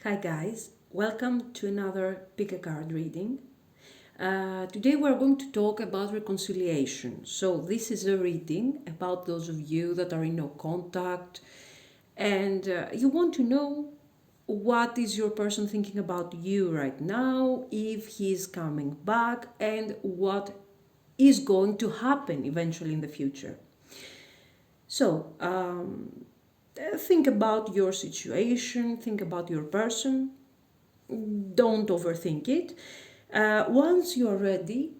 Hi guys, welcome to another pick a card reading. Today we're going to talk about reconciliation. So this is a reading about those of you that are in no contact and you want to know what is your person thinking about you right now, if he's coming back, and what is going to happen eventually in the future. So think about your situation, think about your person. Don't overthink it. Once you're ready,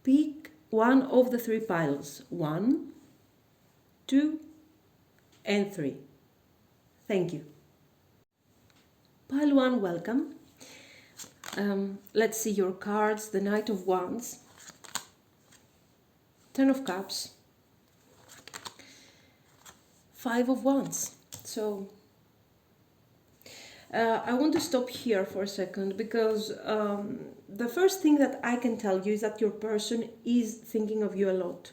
pick one of the three piles. 1, 2, and 3. Thank you. Pile 1, welcome. Let's see your cards. The Knight of Wands, 10 of Cups, 5 of Wands. So I want to stop here for a second because the first thing that I can tell you is that your person is thinking of you a lot.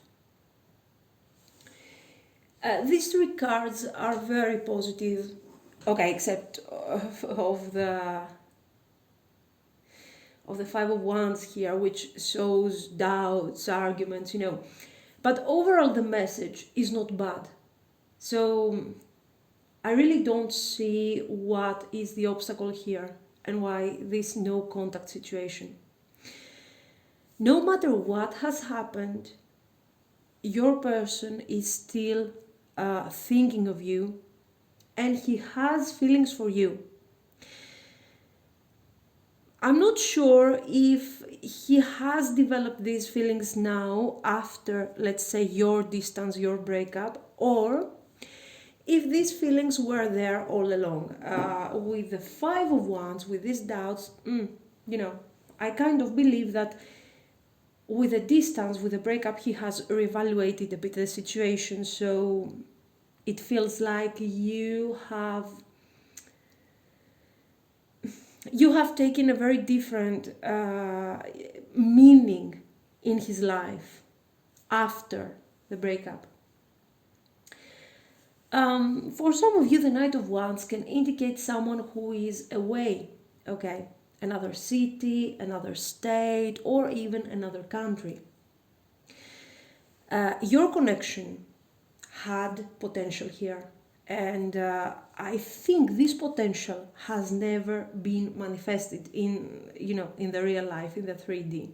These three cards are very positive, okay, except of the Five of Wands here, which shows doubts, arguments, But overall the message is not bad. So I really don't see what is the obstacle here and why this no contact situation. No matter what has happened, your person is still thinking of you and he has feelings for you. I'm not sure if he has developed these feelings now after, let's say, your distance, your breakup, or if these feelings were there all along. With the Five of Wands, with these doubts, I kind of believe that with the distance, with the breakup, he has reevaluated a bit the situation. So it feels like you have taken a very different meaning in his life after the breakup. For some of you, the Knight of Wands can indicate someone who is away, okay? Another city, another state, or even another country. Your connection had potential here, and I think this potential has never been manifested in the real life, in the 3D.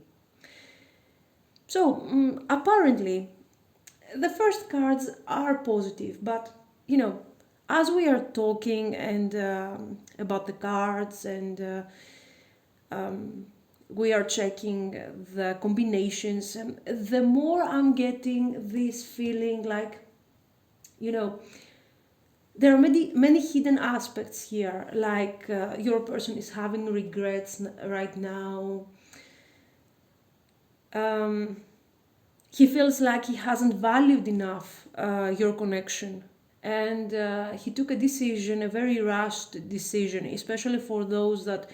So apparently the first cards are positive, but as we are talking and about the cards and we are checking the combinations, the more I'm getting this feeling like there are many hidden aspects here, like your person is having regrets right now. He feels like he hasn't valued enough your connection, and he took a decision, a very rushed decision, especially for those that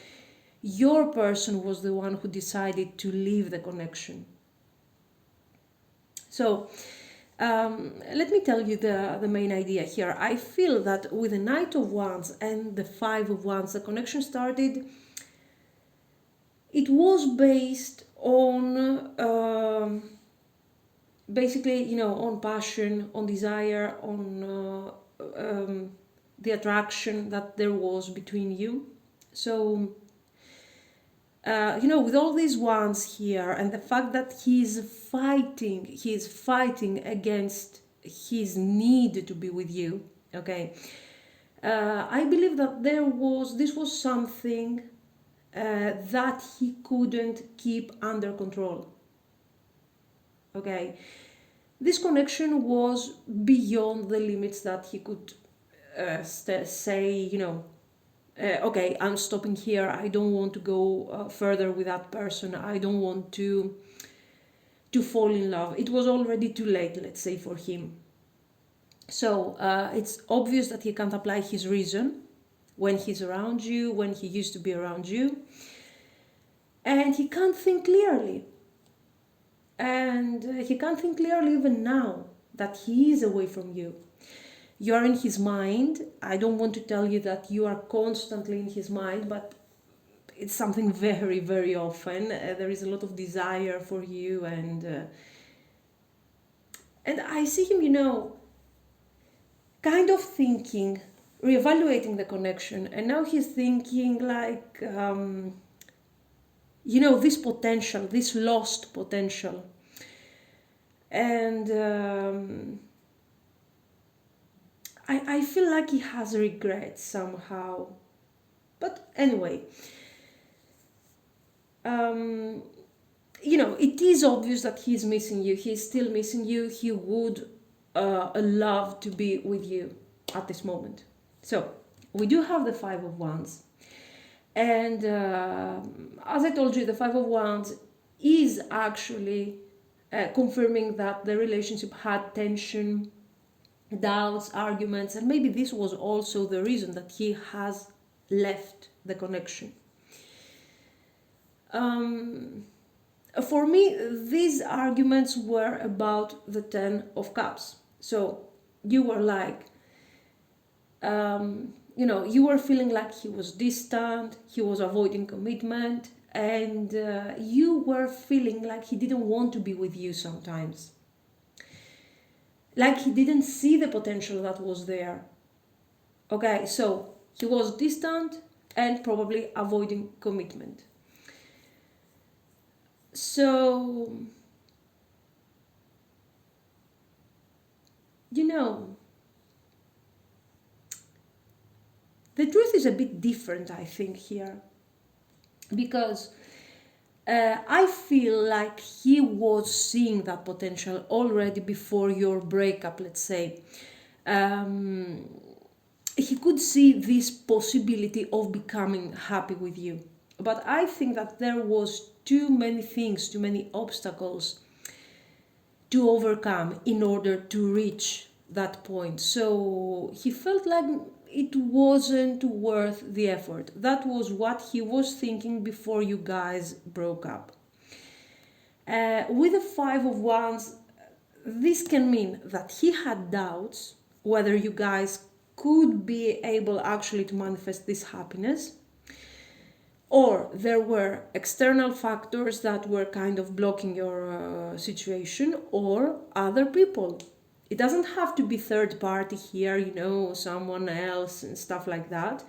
your person was the one who decided to leave the connection. So let me tell you the main idea here. I feel that with the Knight of Wands and the Five of Wands, the connection started. It was based on basically, on passion, on desire, on the attraction that there was between you. So with all these wands here and the fact that he's fighting against his need to be with you, okay, I believe that this was something that he couldn't keep under control, okay. This connection was beyond the limits that he could say, okay, I'm stopping here. I don't want to go further with that person. I don't want to fall in love. It was already too late, let's say, for him. So it's obvious that he can't apply his reason when he's around you, when he used to be around you. And he can't think clearly. And he can't think clearly even now that he is away from you. You are in his mind. I don't want to tell you that you are constantly in his mind, but it's something very, very often. There is a lot of desire for you, and I see him, kind of thinking, reevaluating the connection, and now he's thinking like, this potential, this lost potential, and I feel like he has regrets somehow. But anyway, it is obvious that he's missing you. He's still missing you. He would love to be with you at this moment. So we do have the Five of Wands. And as I told you, the Five of Wands is actually confirming that the relationship had tension, doubts, arguments, and maybe this was also the reason that he has left the connection. For me, these arguments were about the Ten of Cups. So you were like, you were feeling like he was distant, he was avoiding commitment, and you were feeling like he didn't want to be with you sometimes. Like he didn't see the potential that was there. Okay, so he was distant and probably avoiding commitment. So, the truth is a bit different, I think, here. Because I feel like he was seeing that potential already before your breakup, let's say. He could see this possibility of becoming happy with you. But I think that there was too many things, too many obstacles to overcome in order to reach that point. So he felt like it wasn't worth the effort. That was what he was thinking before you guys broke up. With the Five of Wands, this can mean that he had doubts whether you guys could be able actually to manifest this happiness, or there were external factors that were kind of blocking your situation, or other people. It doesn't have to be third party here, someone else and stuff like that.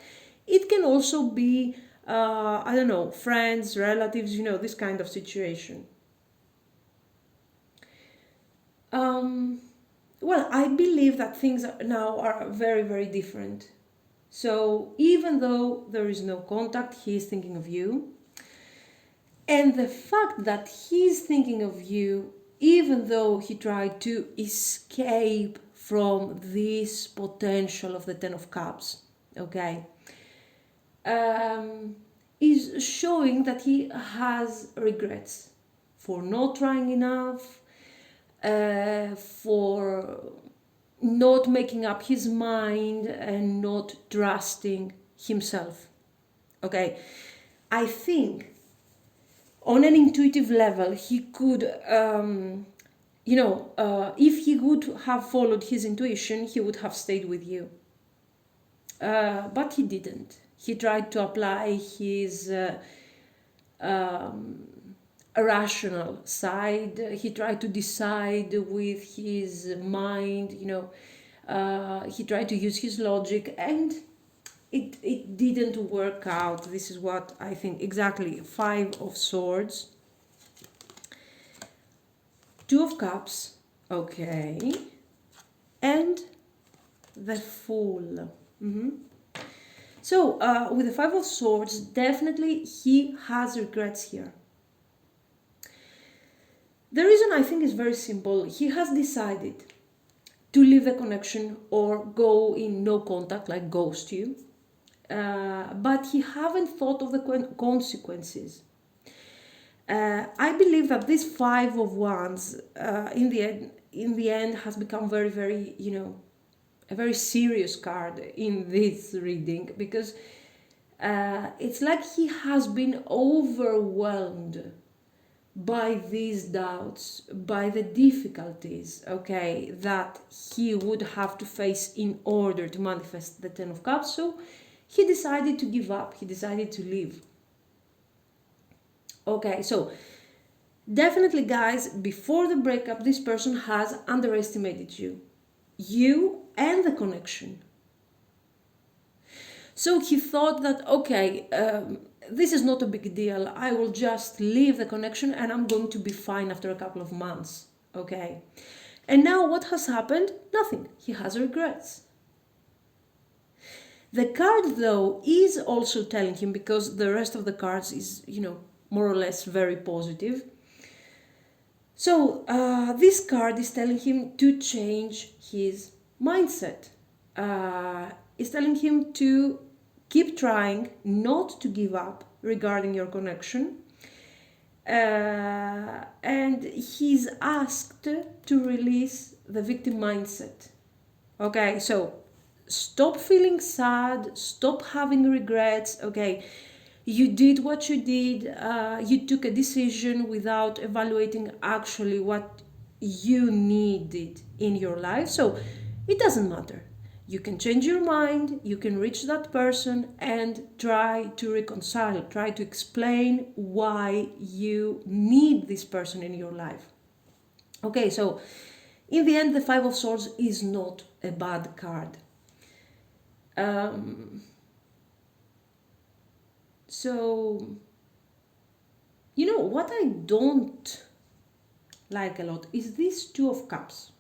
It can also be, friends, relatives, this kind of situation. Well, I believe that things now are very, very different. So even though there is no contact, he is thinking of you. And the fact that he's thinking of you, even though he tried to escape from this potential of the Ten of Cups, okay, is showing that he has regrets for not trying enough, for not making up his mind and not trusting himself. Okay, I think on an intuitive level he could, if he would have followed his intuition, he would have stayed with you. But he didn't. He tried to apply his rational side. He tried to decide with his mind, he tried to use his logic, and it didn't work out. This is what I think. Exactly. Five of Swords, Two of Cups, okay, and the Fool. So with the Five of Swords, definitely he has regrets here. The reason I think is very simple. He has decided to leave the connection or go in no contact, like ghost you, but he haven't thought of the consequences. I believe that this Five of Wands in the end has become very, very, a very serious card in this reading, because it's like he has been overwhelmed by these doubts, by the difficulties, okay, that he would have to face in order to manifest the Ten of Cups. So he decided to give up, he decided to leave. Okay, so definitely, guys, before the breakup, this person has underestimated you and the connection. So he thought that, okay, this is not a big deal. I will just leave the connection and I'm going to be fine after a couple of months. Okay. And now what has happened? Nothing. He has regrets. The card, though, is also telling him, because the rest of the cards is, more or less very positive. So this card is telling him to change his mindset. It's telling him to keep trying, not to give up regarding your connection. And he's asked to release the victim mindset. Okay, so stop feeling sad, stop having regrets. Okay, you did what you did, you took a decision without evaluating actually what you needed in your life. So it doesn't matter. You can change your mind, you can reach that person and try to reconcile, try to explain why you need this person in your life. Okay, so in the end, the Five of Swords is not a bad card. So, what I don't like a lot is this Two of Cups.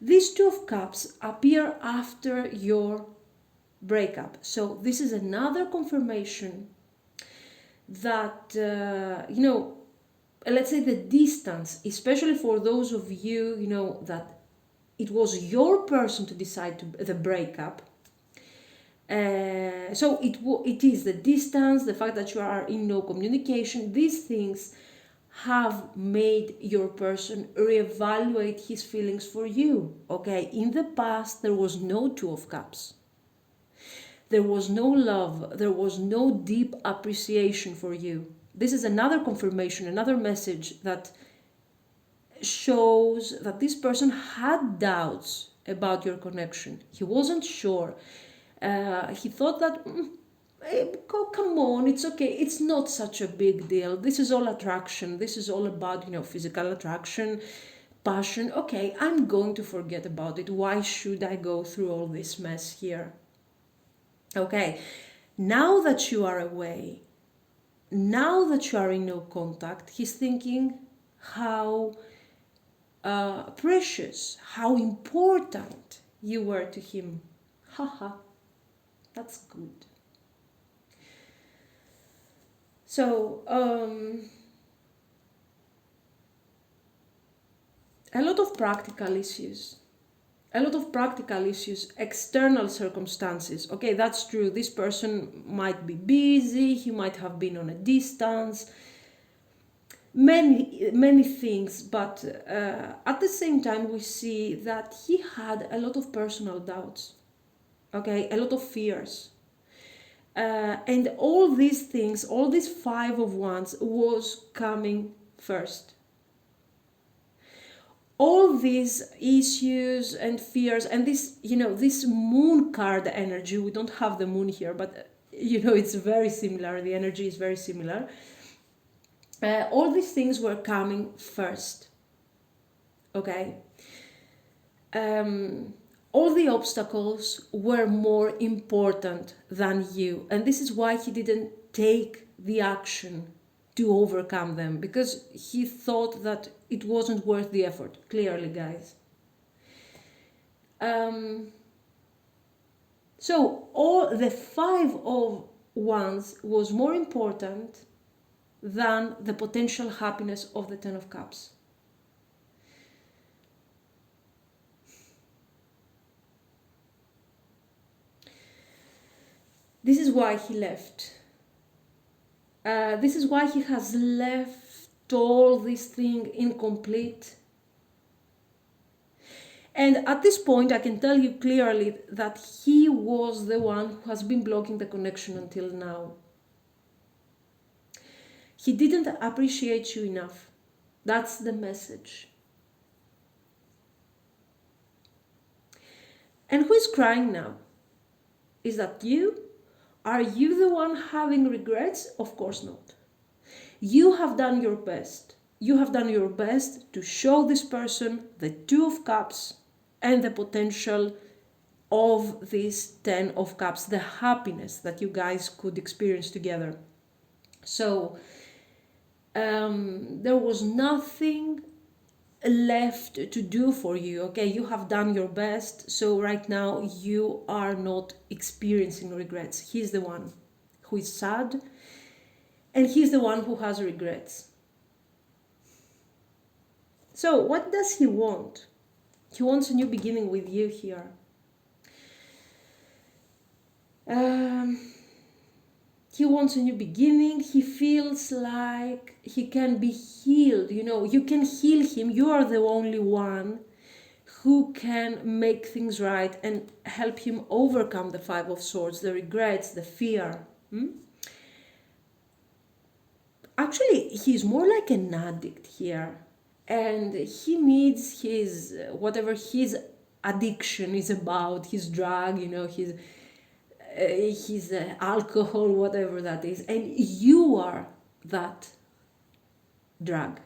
These Two of Cups appear after your breakup. So this is another confirmation that, let's say the distance, especially for those of you, that it was your person to decide the breakup. So it is the distance, the fact that you are in no communication, these things have made your person reevaluate his feelings for you. Okay, in the past there was no Two of Cups. There was no love, there was no deep appreciation for you. This is another confirmation, another message that shows that this person had doubts about your connection. He wasn't sure. He thought that, come on, it's okay, it's not such a big deal. This is all attraction. This is all about, physical attraction, passion. Okay, I'm going to forget about it. Why should I go through all this mess here? Okay, now that you are away, now that you are in no contact, he's thinking how precious, how important you were to him. Haha, that's good. So, a lot of practical issues, external circumstances. Okay, that's true. This person might be busy, he might have been on a distance, many things, but at the same time we see that he had a lot of personal doubts, okay, a lot of fears. And all these things, all these Five of Wands was coming first. All these issues and fears and this, this moon card energy, we don't have the moon here, but it's very similar. The energy is very similar. All these things were coming first. Okay. All the obstacles were more important than you. And this is why he didn't take the action to overcome them, because he thought that it wasn't worth the effort. Clearly, guys. So all the Five of Wands was more important than the potential happiness of the Ten of Cups. This is why he left. This is why he has left all this thing incomplete. And at this point, I can tell you clearly that he was the one who has been blocking the connection until now. He didn't appreciate you enough. That's the message. And who is crying now? Is that you? Are you the one having regrets? Of course not. You have done your best. You have done your best to show this person the Two of Cups and the potential of this Ten of Cups, the happiness that you guys could experience together. So there was nothing left to do for you. Okay, you have done your best, so right now you are not experiencing regrets. He's the one who is sad, and he's the one who has regrets. So what does he want? He wants a new beginning with you here. He wants a new beginning. He feels like he can be healed. You know, you can heal him. You are the only one who can make things right and help him overcome the Five of Swords, the regrets, the fear. Actually, he's more like an addict here. And he needs his, whatever his addiction is about, his drug, you know, his alcohol, whatever that is, and you are that drug.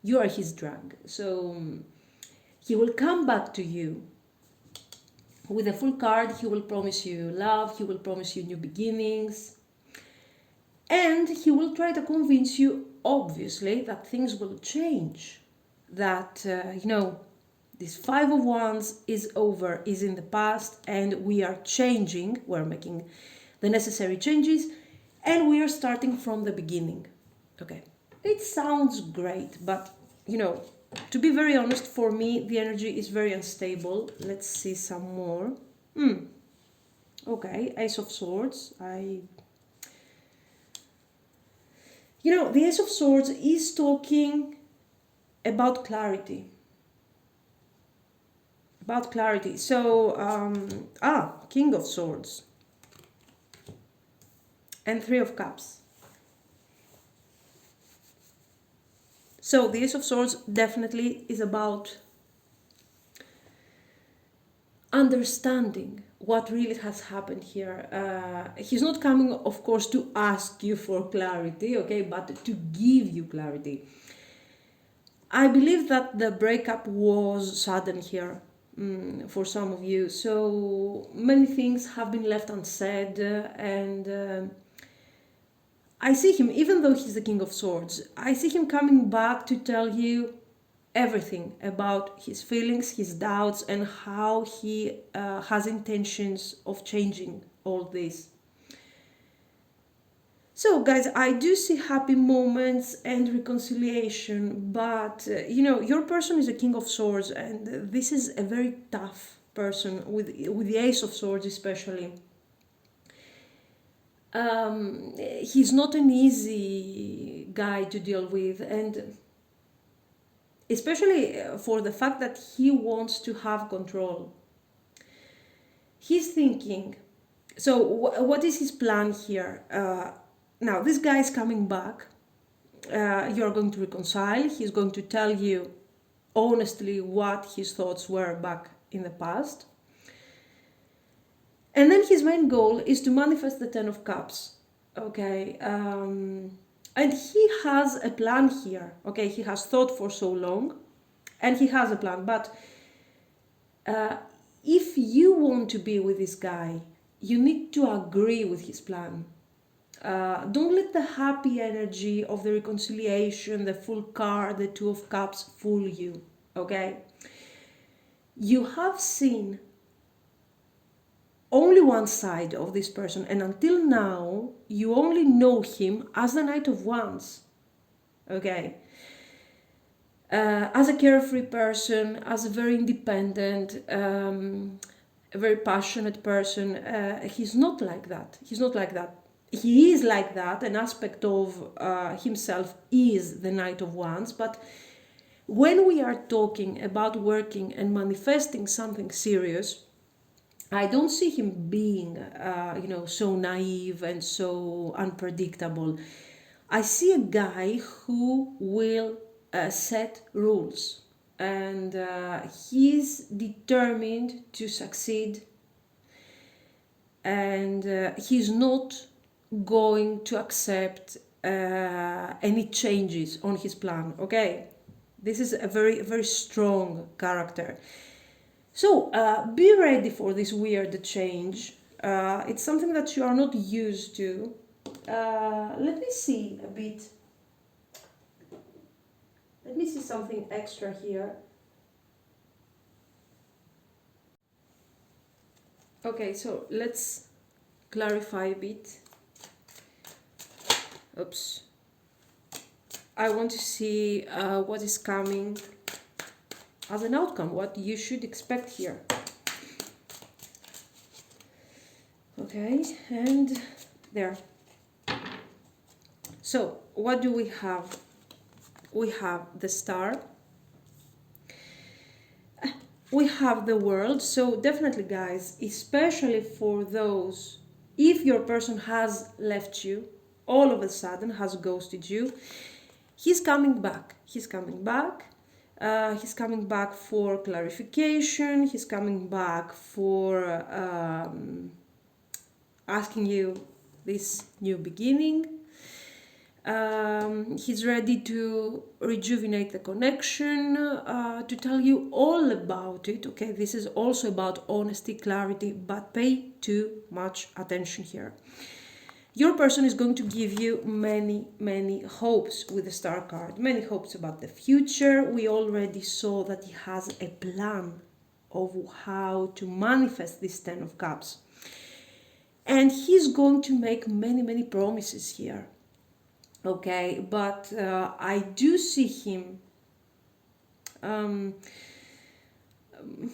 You are his drug. So he will come back to you with a full card. He will promise you love. He will promise you new beginnings, and he will try to convince you, obviously, that things will change, that you know, this Five of Wands is over, is in the past, and we are changing, we're making the necessary changes, and we are starting from the beginning. Okay, it sounds great, but, you know, to be very honest, for me, the energy is very unstable. Let's see some more. Okay, Ace of Swords. You know, the Ace of Swords is talking about clarity. About clarity. So, King of Swords. And Three of Cups. So, the Ace of Swords definitely is about understanding what really has happened here. He's not coming, of course, to ask you for clarity, okay, but to give you clarity. I believe that the breakup was sudden here. For some of you, so many things have been left unsaid, and I see him, even though he's the King of Swords, I see him coming back to tell you everything about his feelings, his doubts, and how he has intentions of changing all this. So guys, I do see happy moments and reconciliation, but you know, your person is a King of Swords, and this is a very tough person with the Ace of Swords especially. He's not an easy guy to deal with, and especially for the fact that he wants to have control. He's thinking, so what is his plan here? Now, this guy is coming back. You're going to reconcile. He's going to tell you honestly what his thoughts were back in the past. And then his main goal is to manifest the Ten of Cups. Okay. And he has a plan here. Okay. He has thought for so long and he has a plan. But if you want to be with this guy, you need to agree with his plan. Don't let the happy energy of the reconciliation, the full card, the Two of Cups fool you, okay? You have seen only one side of this person, and until now, you only know him as the Knight of Wands, okay? As a carefree person, as a very independent, a very passionate person, he's not like that. He's not like that. He is like that, an aspect of himself is the Knight of Wands, but when we are talking about working and manifesting something serious, I don't see him being, so naive and so unpredictable. I see a guy who will set rules, and he's determined to succeed, and he's not going to accept any changes on his plan. Okay, this is a very, very strong character. So be ready for this weird change. It's something that you are not used to. Let me see a bit. Let me see something extra here. Okay, so let's clarify a bit. Oops. I want to see what is coming as an outcome, what you should expect here. Okay, and there. So, what do we have? We have the star. We have the world. So definitely, guys, especially for those, if your person has left you, all of a sudden has ghosted you, he's coming back. He's coming back. He's coming back for clarification. He's coming back for asking you this new beginning. He's ready to rejuvenate the connection, to tell you all about it. Okay, this is also about honesty, clarity, but pay too much attention here. Your person is going to give you many, many hopes with the star card, many hopes about the future. We already saw that he has a plan of how to manifest this 10 of Cups. And he's going to make many, many promises here. Okay, but I do see him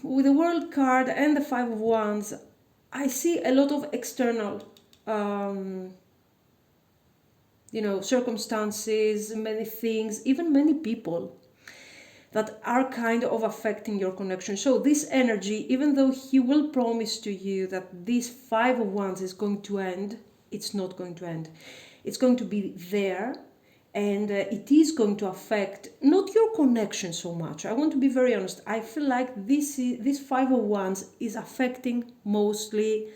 with the World card and the Five of Wands. I see a lot of external, circumstances, many things, even many people that are kind of affecting your connection. So this energy, even though he will promise to you that this Five of Wands is going to end, it's not going to end. It's going to be there, and it is going to affect not your connection so much. I want to be very honest. I feel like this Five of Wands is affecting mostly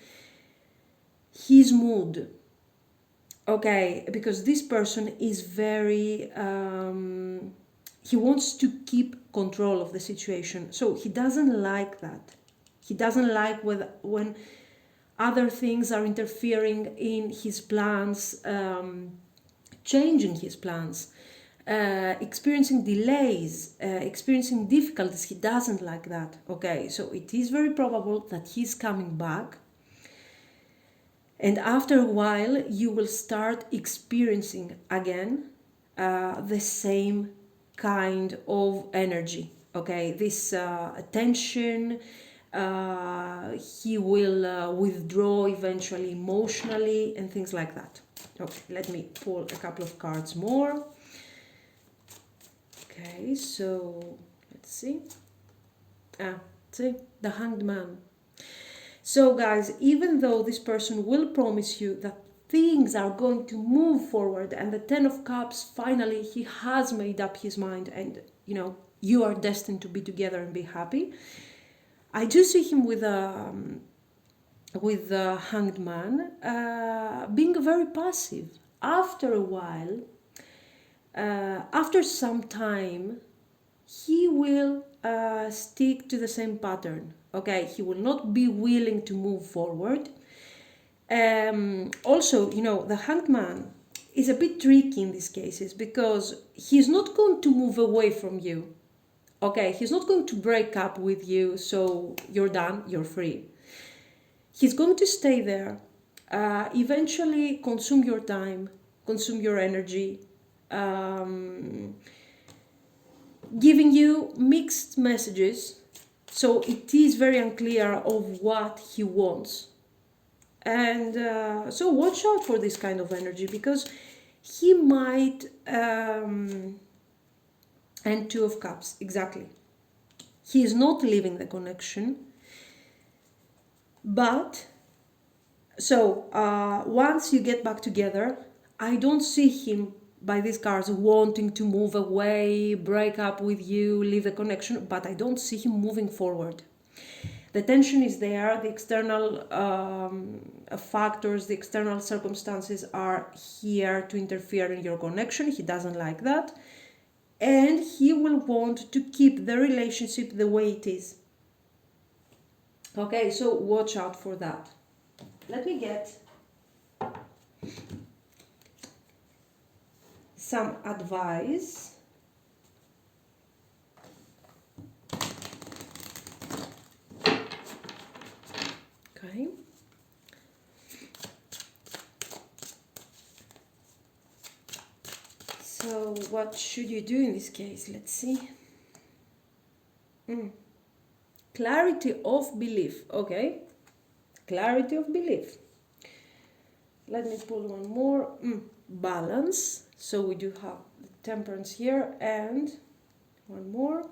his mood. Okay, because this person is very he wants to keep control of the situation. So he doesn't like that. He doesn't like when other things are interfering in his plans, changing his plans, experiencing delays, experiencing difficulties. He doesn't like that. Okay, so it is very probable that he's coming back. And after a while, you will start experiencing again the same kind of energy. Okay, this tension. He will withdraw eventually emotionally and things like that. Okay, let me pull a couple of cards more. Okay, so let's see. See, the Hanged Man. So guys, even though this person will promise you that things are going to move forward and the Ten of Cups, finally he has made up his mind, and you are destined to be together and be happy, I do see him with the Hanged Man being very passive. After a while, after some time, he will stick to the same pattern. Okay, he will not be willing to move forward. Also, the Hanged Man is a bit tricky in these cases because he's not going to move away from you. Okay, he's not going to break up with you, so you're done, you're free. He's going to stay there, eventually consume your time, consume your energy, giving you mixed messages, so it is very unclear of what he wants. And so watch out for this kind of energy, because he might... and Two of Cups, exactly. He is not leaving the connection. But, so, once you get back together, I don't see him by these cards wanting to move away, break up with you, leave the connection, but I don't see him moving forward. The tension is there, the external factors, the external circumstances are here to interfere in your connection. He doesn't like that. And he will want to keep the relationship the way it is. Okay, so watch out for that. Let me get some advice. Okay. So what should you do in this case? Let's see. Clarity of belief. Okay. Clarity of belief. Let me pull one more. Balance. So we do have the temperance here and one more.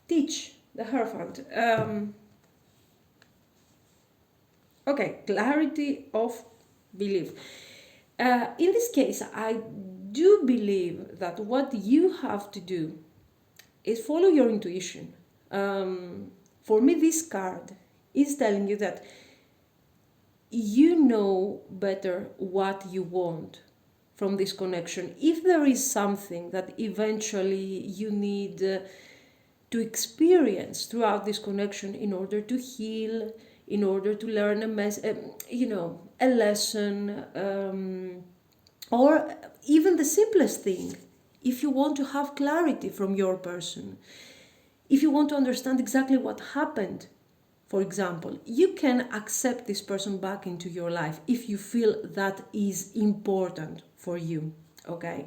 Teach, the Hierophant. Okay, clarity of belief. In this case, I do believe that what you have to do is follow your intuition. For me, this card is telling you that you know better what you want from this connection. If there is something that eventually you need to experience throughout this connection in order to heal, in order to learn a lesson, or even the simplest thing, if you want to have clarity from your person, if you want to understand exactly what happened, for example, you can accept this person back into your life if you feel that is important for you, okay?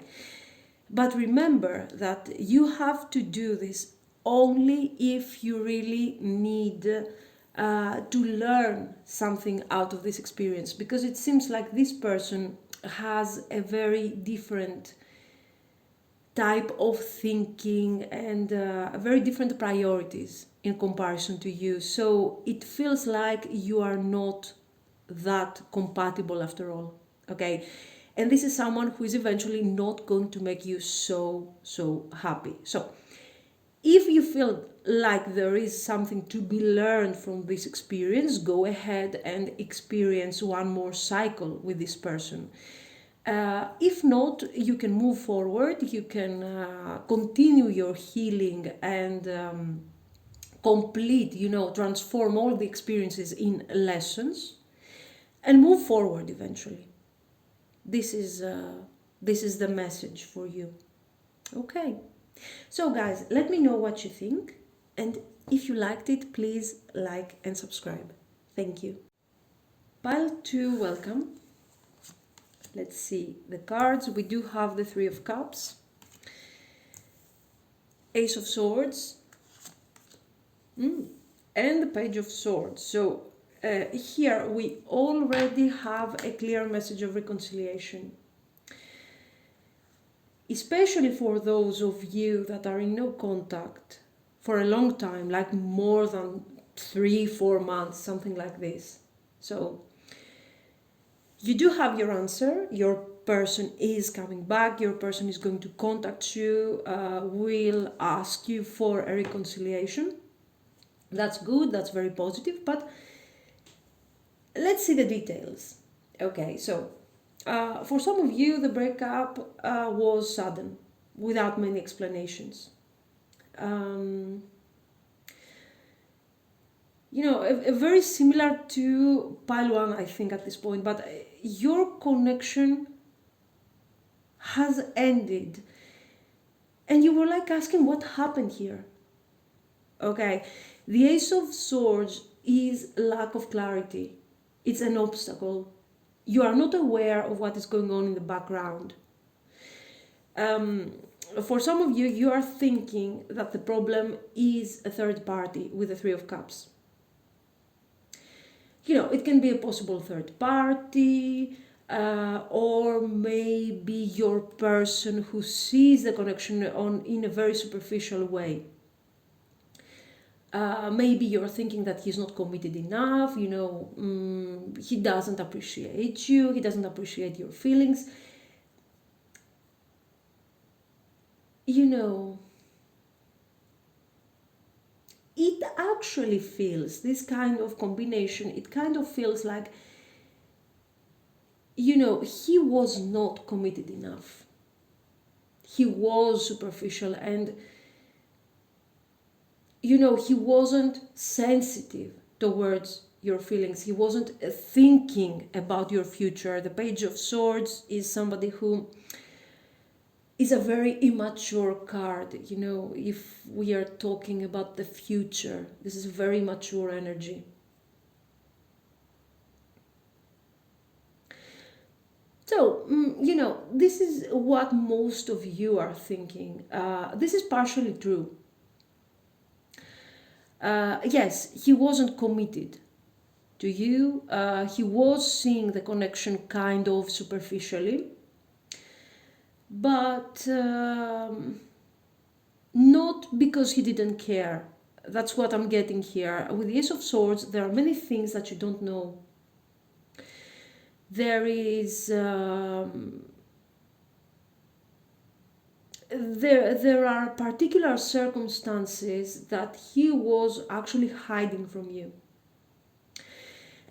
But remember that you have to do this only if you really need to learn something out of this experience, because it seems like this person has a very different type of thinking and very different priorities in comparison to you. So it feels like you are not that compatible after all, okay? And this is someone who is eventually not going to make you so happy. So if you feel like there is something to be learned from this experience, go ahead and experience one more cycle with this person. If not, you can move forward, you can continue your healing and complete, transform all the experiences in lessons and move forward eventually. This is the message for you. Okay. So guys, let me know what you think, and if you liked it, please like and subscribe. Thank you. Pile 2, welcome. Let's see the cards. We do have the Three of Cups, Ace of Swords, and the Page of Swords. So here we already have a clear message of reconciliation. Especially for those of you that are in no contact for a long time, like more than 3-4 months, something like this. So you do have your answer. Your person is coming back. Your person is going to contact you, will ask you for a reconciliation. That's good. That's very positive. But let's see the details. Okay, so for some of you, the breakup was sudden, without many explanations. Very similar to Pile 1, I think, at this point, but your connection has ended. And you were like asking what happened here. Okay, the Ace of Swords is lack of clarity. It's an obstacle. You are not aware of what is going on in the background. For some of you, you are thinking that the problem is a third party with the Three of Cups. It can be a possible third party, or maybe your person who sees the connection in a very superficial way. Maybe you're thinking that he's not committed enough, he doesn't appreciate you, he doesn't appreciate your feelings. It actually feels, this kind of combination, it kind of feels like, he was not committed enough. He was superficial, and he wasn't sensitive towards your feelings. He wasn't thinking about your future. The Page of Swords is somebody who is a very immature card. If we are talking about the future, this is very mature energy. So, this is what most of you are thinking. This is partially true. Yes, he wasn't committed to you. He was seeing the connection kind of superficially, but not because he didn't care. That's what I'm getting here. With the Ace of Swords, there are many things that you don't know. There is there are particular circumstances that he was actually hiding from you,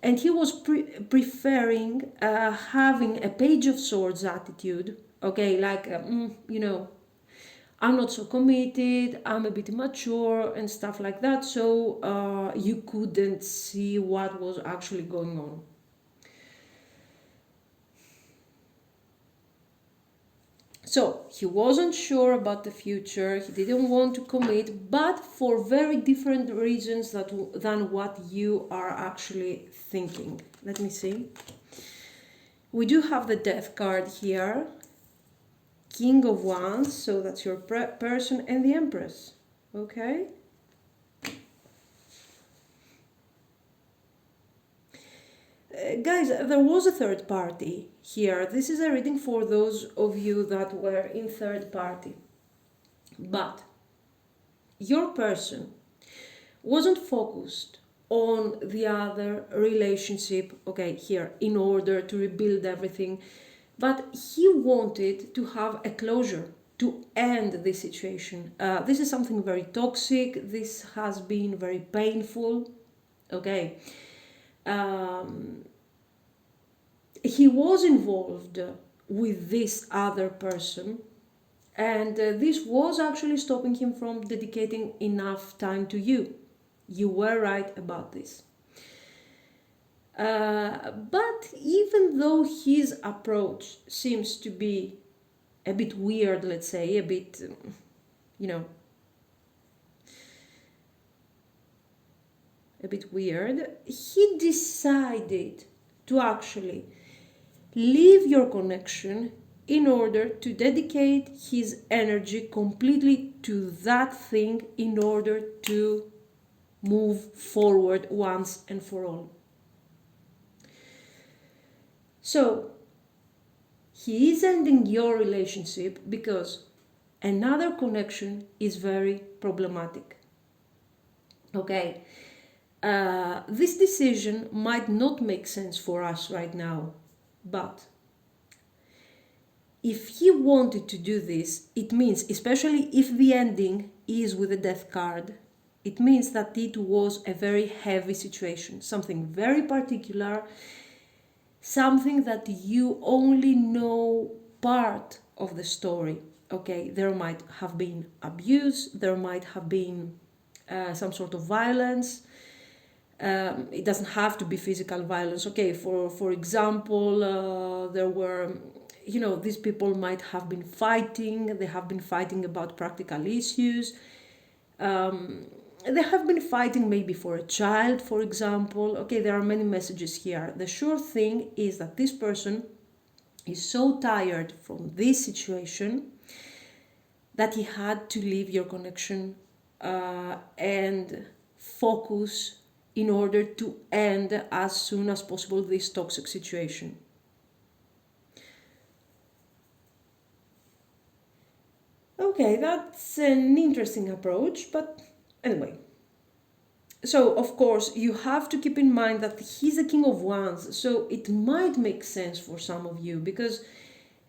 and he was preferring having a Page of Swords attitude. Okay, like I'm not so committed, I'm a bit immature and stuff like that, so you couldn't see what was actually going on. So he wasn't sure about the future, he didn't want to commit, but for very different reasons than what you are actually thinking. Let me see. We do have the Death card here, King of Wands, so that's your person, and the Empress. Okay? Guys, there was a third party here. This is a reading for those of you that were in third party. But your person wasn't focused on the other relationship, okay, here, in order to rebuild everything. But he wanted to have a closure, to end this situation. This is something very toxic. This has been very painful, okay? He was involved with this other person, and this was actually stopping him from dedicating enough time to you. You were right about this. But even though his approach seems to be a bit weird, let's say, a bit, a bit weird, he decided to actually leave your connection in order to dedicate his energy completely to that thing in order to move forward once and for all. So, he is ending your relationship because another connection is very problematic. Okay, this decision might not make sense for us right now, but if he wanted to do this, it means, especially if the ending is with a Death card, it means that it was a very heavy situation, something very particular, something that you only know part of the story. Okay, there might have been abuse, there might have been some sort of violence. It doesn't have to be physical violence. Okay, for example, there were, these people might have been fighting, they have been fighting about practical issues. They have been fighting maybe for a child, for example. Okay, there are many messages here. The sure thing is that this person is so tired from this situation that he had to leave your connection and focus in order to end as soon as possible this toxic situation. Okay, that's an interesting approach, but anyway, So, of course, you have to keep in mind that he's the King of Wands, so it might make sense for some of you because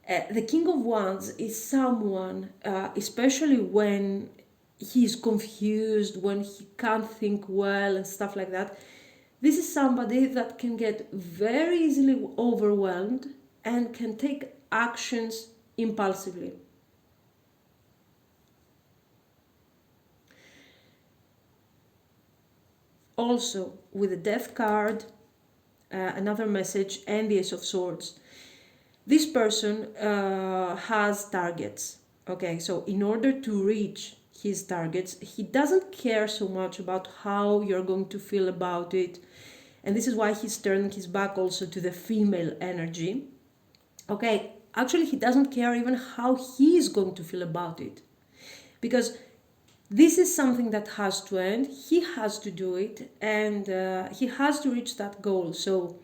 the King of Wands is someone, especially when he's confused, when he can't think well and stuff like that. This is somebody that can get very easily overwhelmed and can take actions impulsively. Also, with the Death card, another message, and the Ace of Swords, this person has targets. Okay, so in order to reach his targets, he doesn't care so much about how you're going to feel about it. And this is why he's turning his back also to the female energy. Okay, actually, he doesn't care even how he's going to feel about it. Because this is something that has to end, he has to do it, and he has to reach that goal. So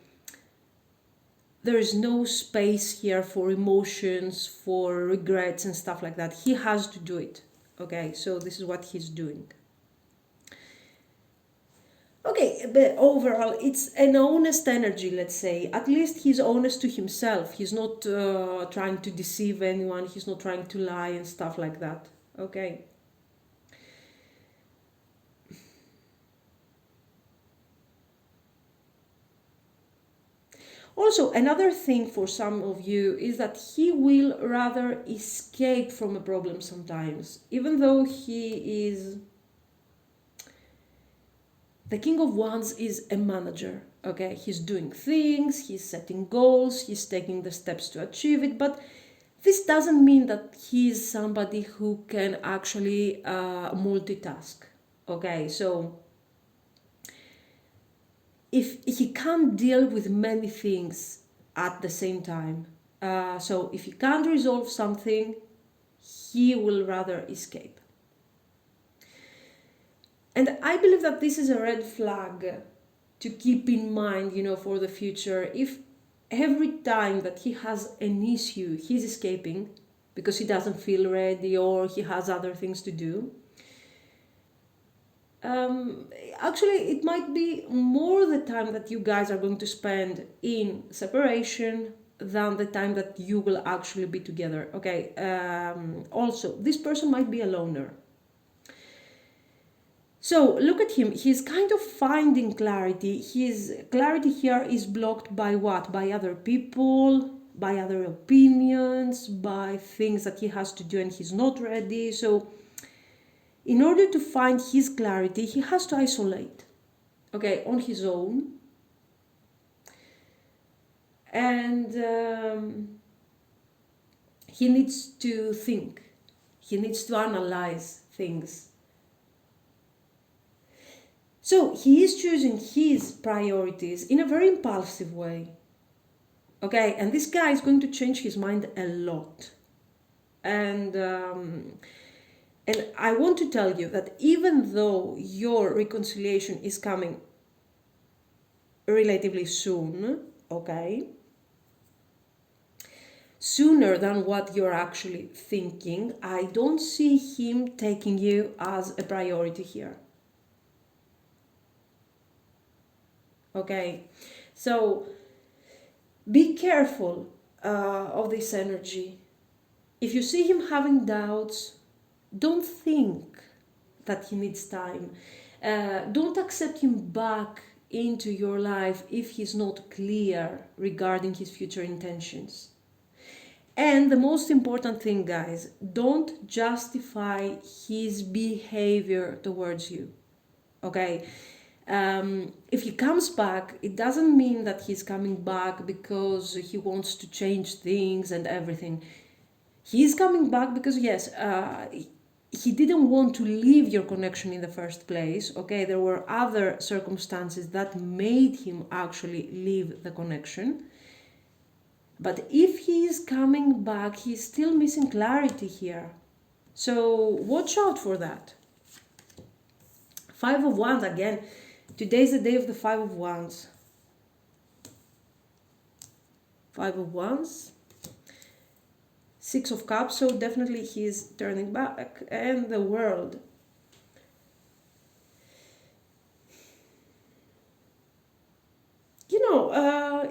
there is no space here for emotions, for regrets and stuff like that. He has to do it. Okay, so this is what he's doing. Okay, but overall, it's an honest energy, let's say. At least he's honest to himself. He's not trying to deceive anyone. He's not trying to lie and stuff like that. Okay. Also, another thing for some of you is that he will rather escape from a problem sometimes, even though he is. The King of Wands is a manager, okay? He's doing things, he's setting goals, he's taking the steps to achieve it, but this doesn't mean that he's somebody who can actually multitask, okay? So if he can't deal with many things at the same time, so if he can't resolve something, he will rather escape. And I believe that this is a red flag to keep in mind, for the future. If every time that he has an issue, he's escaping because he doesn't feel ready or he has other things to do, actually it might be more the time that you guys are going to spend in separation than the time that you will actually be together. Okay, also this person might be a loner. So look at him, he's kind of finding clarity. His clarity here is blocked by what? By other people, by other opinions, by things that he has to do and he's not ready. So in order to find his clarity, he has to isolate, okay, on his own. And he needs to think, he needs to analyze things. So he is choosing his priorities in a very impulsive way. Okay, and this guy is going to change his mind a lot. And I want to tell you that even though your reconciliation is coming relatively soon, okay, sooner than what you're actually thinking, I don't see him taking you as a priority here. Okay, so be careful of this energy. If you see him having doubts, don't think that he needs time. Don't accept him back into your life if he's not clear regarding his future intentions. And the most important thing, guys, don't justify his behavior towards you. Okay? If he comes back, it doesn't mean that he's coming back because he wants to change things and everything. He's coming back because, yes, he didn't want to leave your connection in the first place. Okay, there were other circumstances that made him actually leave the connection. But if he is coming back, he's still missing clarity here. So watch out for that. Five of Wands again. Today's the day of the Five of Wands. Five of Wands. Six of Cups, so definitely he's turning back. And the World.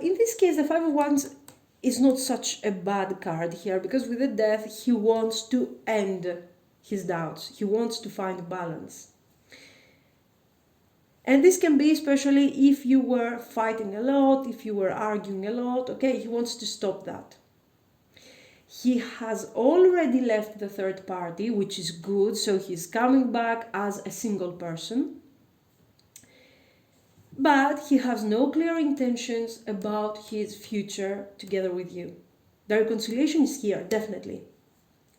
in this case, the Five of Wands is not such a bad card here, because with the Death, he wants to end his doubts. He wants to find balance. And this can be especially if you were fighting a lot, if you were arguing a lot, okay? He wants to stop that. He has already left the third party, which is good, so he's coming back as a single person. But he has no clear intentions about his future together with you. The reconciliation is here, definitely.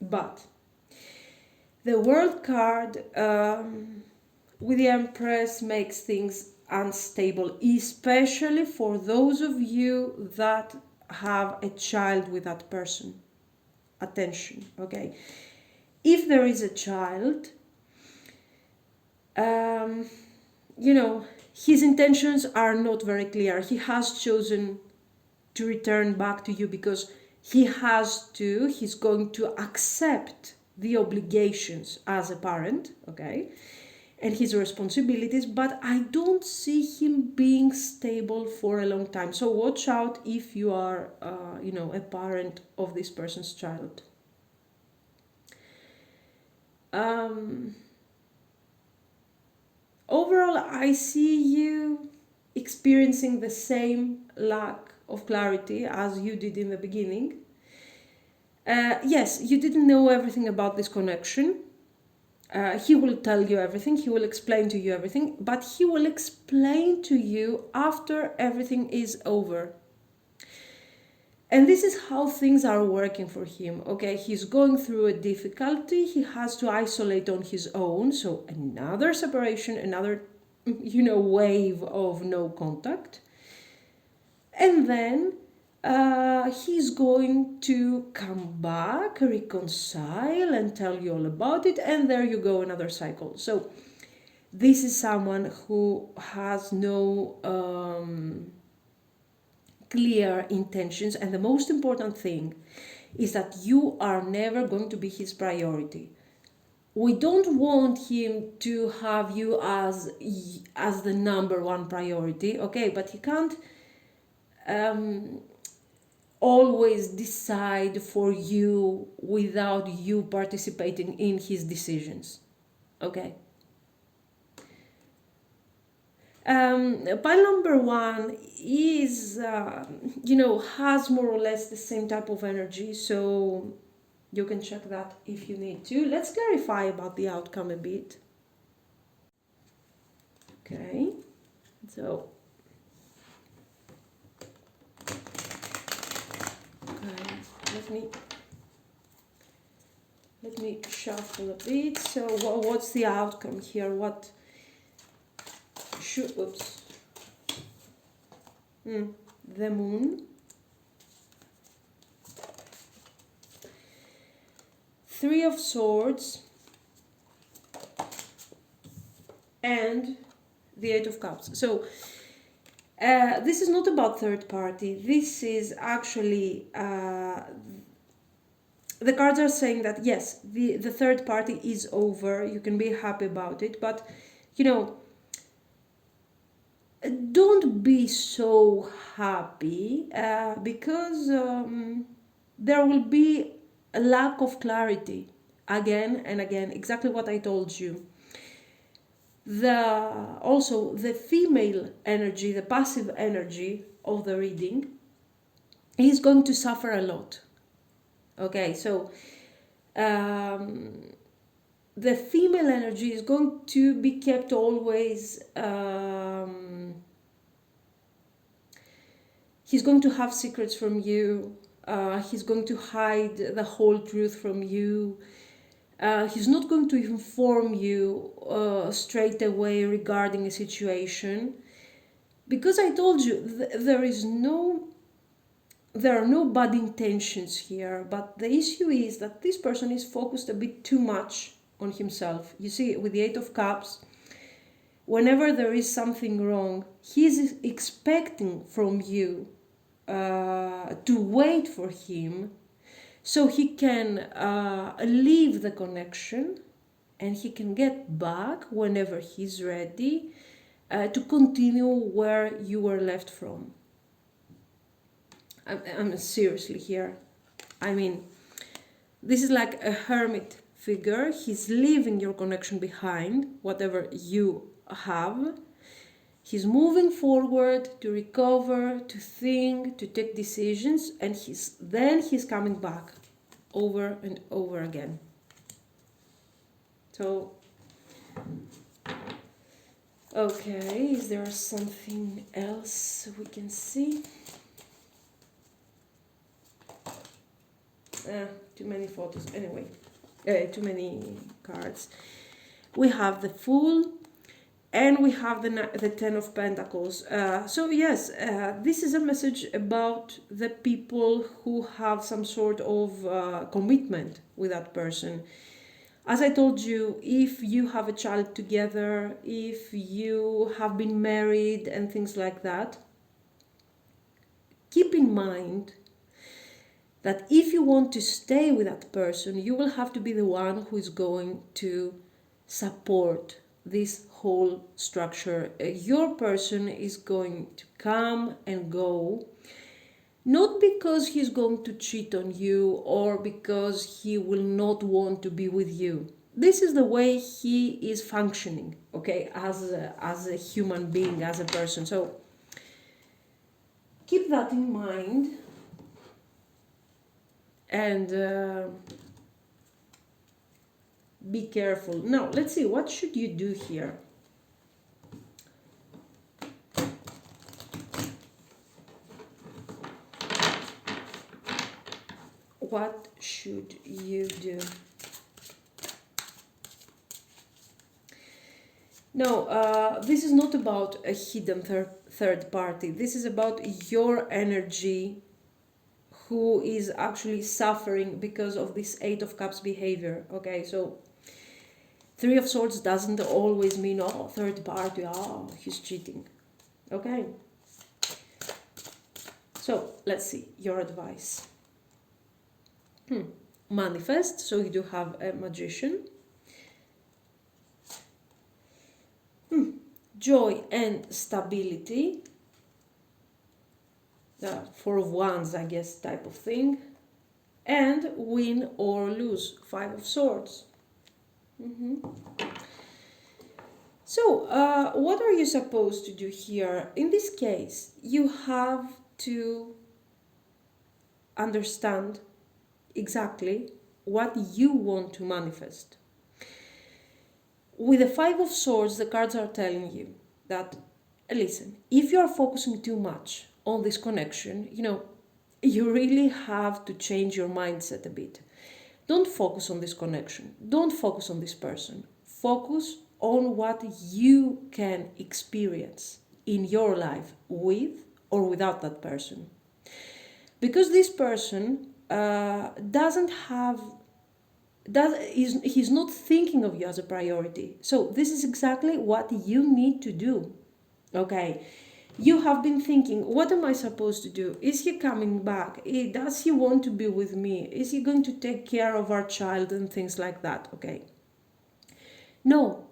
But the World card with the Empress makes things unstable, especially for those of you that have a child with that person. Attention, okay? If there is a child, you know, his intentions are not very clear. He has chosen to return back to you because he's going to accept the obligations as a parent, okay, and his responsibilities, but I don't see him being stable for a long time. So watch out if you are, a parent of this person's child. Overall, I see you experiencing the same lack of clarity as you did in the beginning. Yes, you didn't know everything about this connection. He will tell you everything, he will explain to you everything, but he will explain to you after everything is over. And this is how things are working for him, okay? He's going through a difficulty, he has to isolate on his own, so another separation, another, wave of no contact. And then he's going to come back, reconcile, and tell you all about it, and there you go, another cycle. So this is someone who has no clear intentions, and the most important thing is that you are never going to be his priority. We don't want him to have you as the number one priority, okay? But he can't always decide for you without you participating in his decisions, okay? Pile number one is, has more or less the same type of energy, so you can check that if you need to. Let's clarify about the outcome a bit. Okay, so let me shuffle a bit. So what's the outcome here? What should, the Moon, Three of Swords, and the Eight of Cups. So this is not about third party. This is actually the cards are saying that yes, the third party is over. You can be happy about it, but don't be so happy because there will be a lack of clarity again and again. Exactly what I told you. Also the female energy, the passive energy of the reading is going to suffer a lot. Okay, so the female energy is going to be kept always, he's going to have secrets from you, he's going to hide the whole truth from you, he's not going to inform you straight away regarding a situation, because I told you there are no bad intentions here, but the issue is that this person is focused a bit too much on himself. You see, with the Eight of Cups, whenever there is something wrong, he's expecting from you to wait for him so he can leave the connection and he can get back whenever he's ready to continue where you were left from. I'm seriously here. I mean, this is like a hermit figure. He's leaving your connection behind, whatever you have. He's moving forward to recover, to think, to take decisions, and he's coming back over and over again. So, okay, is there something else we can see? Too many photos. Anyway, too many cards. We have the Fool, and we have the Ten of Pentacles. So yes, this is a message about the people who have some sort of commitment with that person. As I told you, if you have a child together, if you have been married and things like that, keep in mind that if you want to stay with that person, you will have to be the one who is going to support this whole structure. Your person is going to come and go, not because he's going to cheat on you or because he will not want to be with you. This is the way he is functioning, okay, as a human being, as a person. So keep that in mind. And be careful. Now, let's see, what should you do here? What should you do? No, this is not about a hidden third party. This is about your energy who is actually suffering because of this Eight of Cups behavior. Okay, so Three of Swords doesn't always mean, oh, third party, oh, he's cheating. Okay. So, let's see, your advice. Manifest, so you do have a Magician. Joy and stability. Four of Wands, I guess, type of thing. And win or lose, Five of Swords. So, what are you supposed to do here? In this case, you have to understand exactly what you want to manifest. With the Five of Swords, the cards are telling you that, listen, if you are focusing too much on this connection, you really have to change your mindset a bit. Don't focus on this connection. Don't focus on this person. Focus on what you can experience in your life with or without that person. Because this person he's not thinking of you as a priority. So this is exactly what you need to do. Okay. You have been thinking, what am I supposed to do? Is he coming back? Does he want to be with me? Is he going to take care of our child and things like that? Okay. No,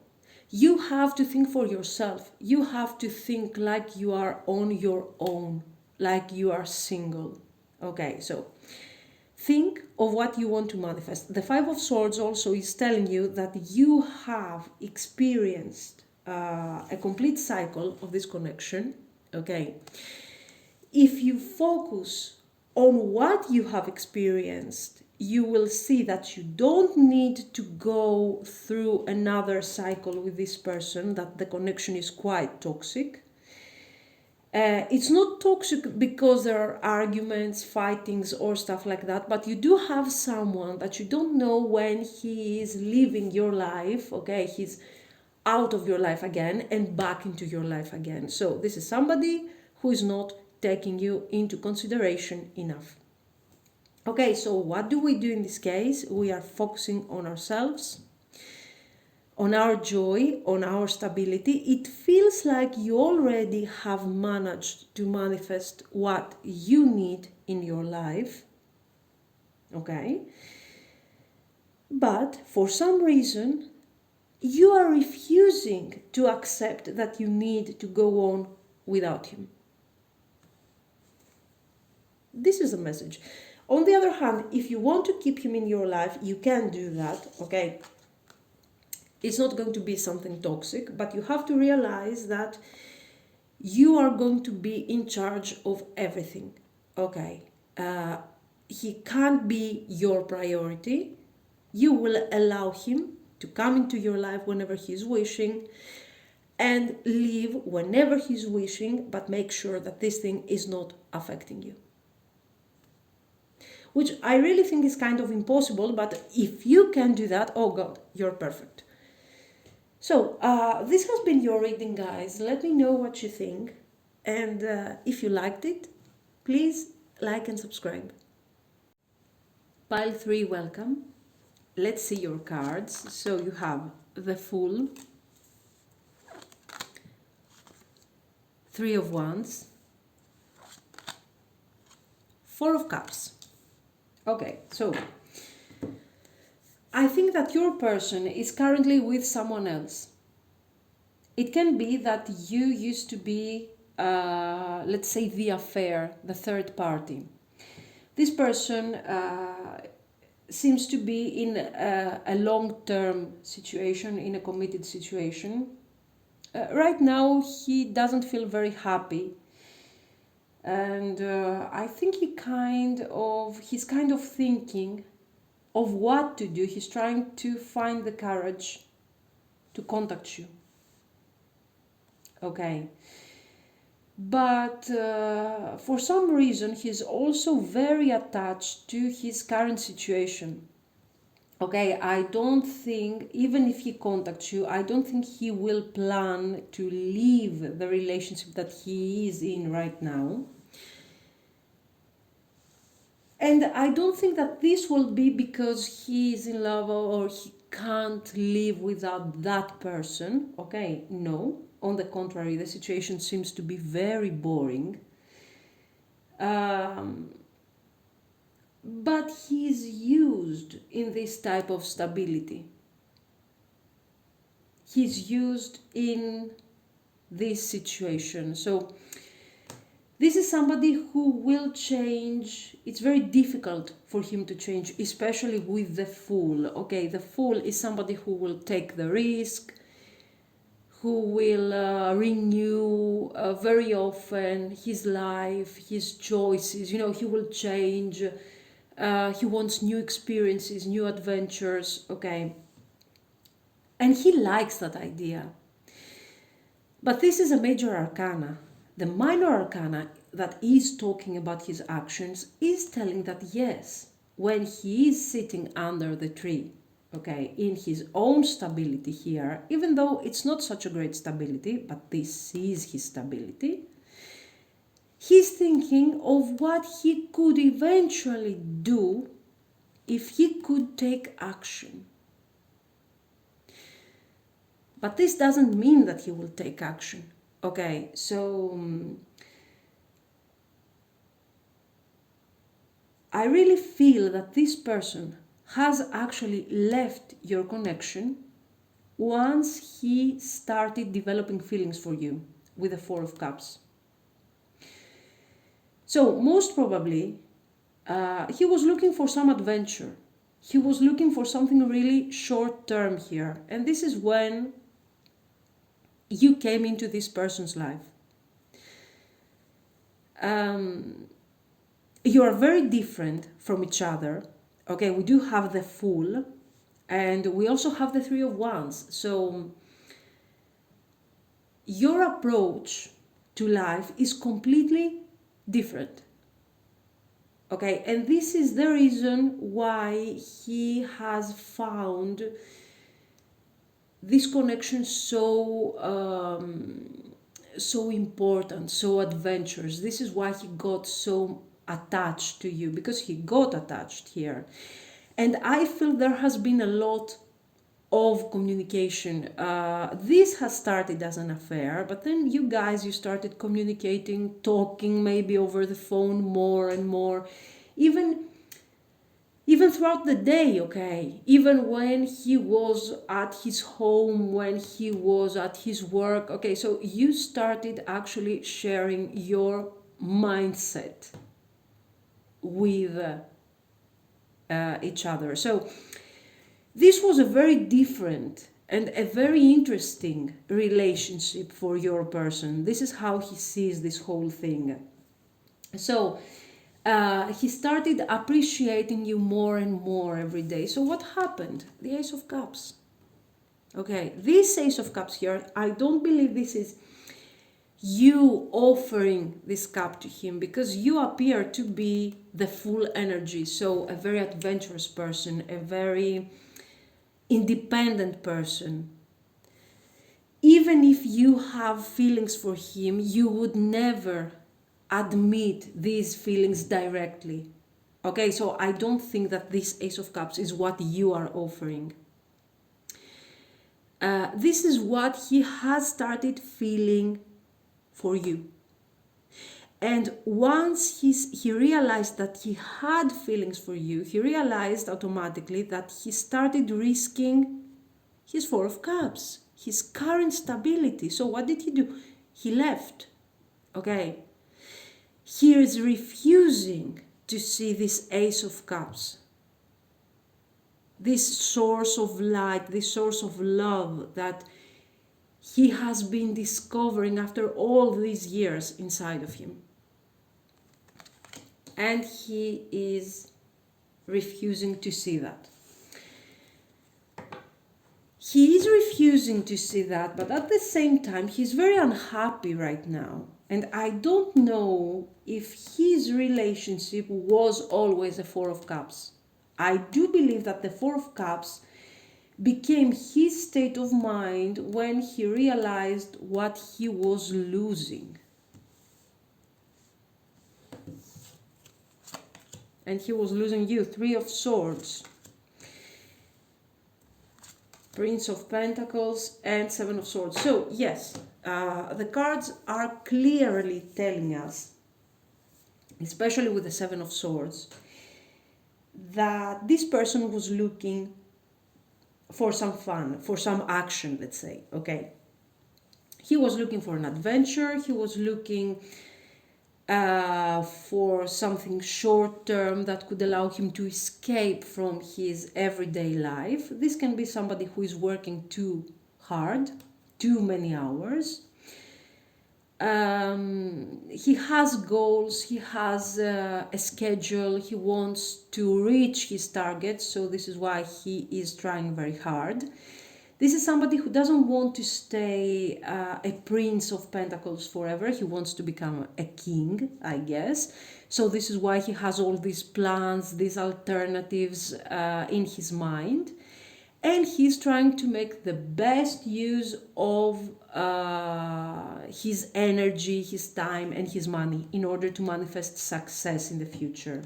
you have to think for yourself. You have to think like you are on your own, like you are single. Okay, so think of what you want to manifest. The Five of Swords also is telling you that you have experienced a complete cycle of this connection. Okay, if you focus on what you have experienced, you will see that you don't need to go through another cycle with this person, that the connection is quite toxic. It's not toxic because there are arguments, fightings or stuff like that, but you do have someone that you don't know when he is leaving your life, okay? He's out of your life again and back into your life again. So this is somebody who is not taking you into consideration enough. Okay, so what do we do in this case? We are focusing on ourselves, on our joy, on our stability. It feels like you already have managed to manifest what you need in your life. Okay? But for some reason, you are refusing to accept that you need to go on without him. This is the message. On the other hand, if you want to keep him in your life, you can do that, okay? It's not going to be something toxic, but you have to realize that you are going to be in charge of everything, okay? He can't be your priority. You will allow him to come into your life whenever he's wishing and leave whenever he's wishing, but make sure that this thing is not affecting you. Which I really think is kind of impossible, but if you can do that, oh God, you're perfect. So, this has been your reading, guys. Let me know what you think. And if you liked it, please like and subscribe. Pile 3, welcome. Let's see your cards. So you have the Fool, 3 of Wands, 4 of Cups. Okay, so I think that your person is currently with someone else. It can be that you used to be, let's say, the affair, the third party. This person seems to be in a long-term situation, in a committed situation. Right now, he doesn't feel very happy. And I think he's kind of thinking of what to do. He's trying to find the courage to contact you. Okay. But for some reason, he's also very attached to his current situation. Okay, I don't think, even if he contacts you, I don't think he will plan to leave the relationship that he is in right now. And I don't think that this will be because he is in love or he can't live without that person. Okay, no. On the contrary, the situation seems to be very boring. But he's used in this type of stability. He's used in this situation. So this is somebody who will change. It's very difficult for him to change, especially with the Fool. Okay, the Fool is somebody who will take the risk, who will renew very often his life, his choices. You know, he will change. He wants new experiences, new adventures, okay? And he likes that idea. But this is a major arcana. The minor arcana that is talking about his actions is telling that yes, when he is sitting under the tree, okay, in his own stability here, even though it's not such a great stability, but this is his stability, he's thinking of what he could eventually do if he could take action. But this doesn't mean that he will take action. Okay, so I really feel that this person has actually left your connection once he started developing feelings for you with the 4 of Cups. So most probably, he was looking for some adventure. He was looking for something really short-term here. And this is when you came into this person's life. You are very different from each other. Okay, we do have the Fool, and we also have the 3 of Wands. So your approach to life is completely different. Okay, and this is the reason why he has found this connection so important, so adventurous. This is why he got so attached to you, because he got attached here. And I feel there has been a lot of communication. This has started as an affair, but then you guys, you started communicating, talking maybe over the phone more and more, even throughout the day, okay? Even when he was at his home, when he was at his work, okay? So you started actually sharing your mindset. with each other. So this was a very different and a very interesting relationship for your person. This is how he sees this whole thing. So he started appreciating you more and more every day. So what happened? The Ace of Cups. Okay, this Ace of Cups here, I don't believe this is you offering this cup to him, because you appear to be the full energy. So a very adventurous person, a very independent person. Even if you have feelings for him, you would never admit these feelings directly. Okay, so I don't think that this Ace of Cups is what you are offering. This is what he has started feeling for you. And once he realized that he had feelings for you, he realized automatically that he started risking his Four of Cups, his current stability. So what did he do? He left. Okay. He is refusing to see this Ace of Cups, this source of light, this source of love that he has been discovering after all these years inside of him. And he is refusing to see that. He is refusing to see that, but at the same time, he's very unhappy right now. And I don't know if his relationship was always a Four of Cups. I do believe that the Four of Cups became his state of mind when he realized what he was losing. And he was losing you. Three of Swords, Prince of Pentacles, and Seven of Swords. So yes, the cards are clearly telling us, especially with the Seven of Swords, that this person was looking for some fun, for some action, let's say, okay? He was looking for an adventure, he was looking for something short-term that could allow him to escape from his everyday life. This can be somebody who is working too hard, too many hours. He has goals, he has a schedule, he wants to reach his targets, so this is why he is trying very hard. This is somebody who doesn't want to stay a Prince of Pentacles forever. He wants to become a king, I guess. So this is why he has all these plans, these alternatives in his mind. And he's trying to make the best use of his energy, his time, and his money in order to manifest success in the future.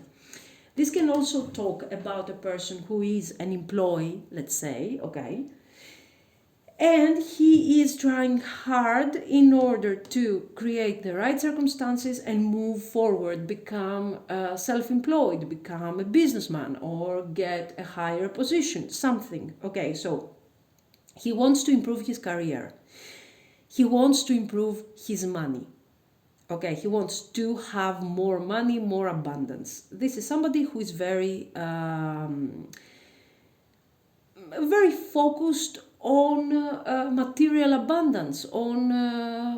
This can also talk about a person who is an employee, let's say, okay? And he is trying hard in order to create the right circumstances and move forward, become self-employed, become a businessman, or get a higher position, something. Okay, so he wants to improve his career. He wants to improve his money. Okay, he wants to have more money, more abundance. This is somebody who is very focused on material abundance, on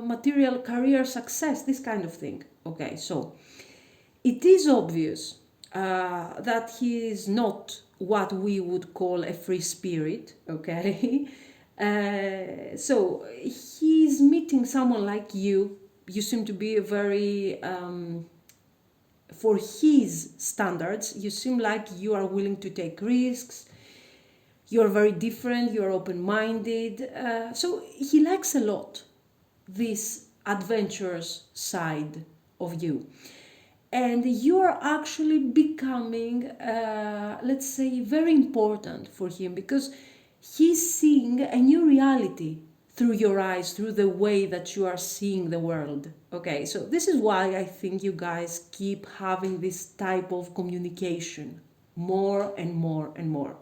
material career success, this kind of thing. Okay, so it is obvious that he is not what we would call a free spirit, okay? So he's meeting someone like you. You seem to be a very, for his standards, you seem like you are willing to take risks. You're very different, you're open-minded. So he likes a lot this adventurous side of you. And you're actually becoming, let's say, very important for him, because he's seeing a new reality through your eyes, through the way that you are seeing the world. Okay, so this is why I think you guys keep having this type of communication more and more and more.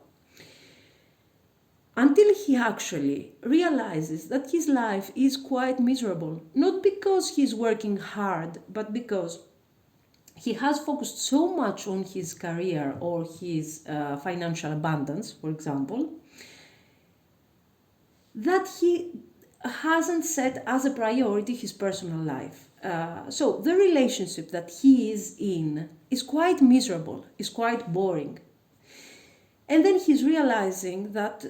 Until he actually realizes that his life is quite miserable. Not because he's working hard, but because he has focused so much on his career or his financial abundance, for example, that he hasn't set as a priority his personal life. So the relationship that he is in is quite miserable, is quite boring. And then he's realizing that,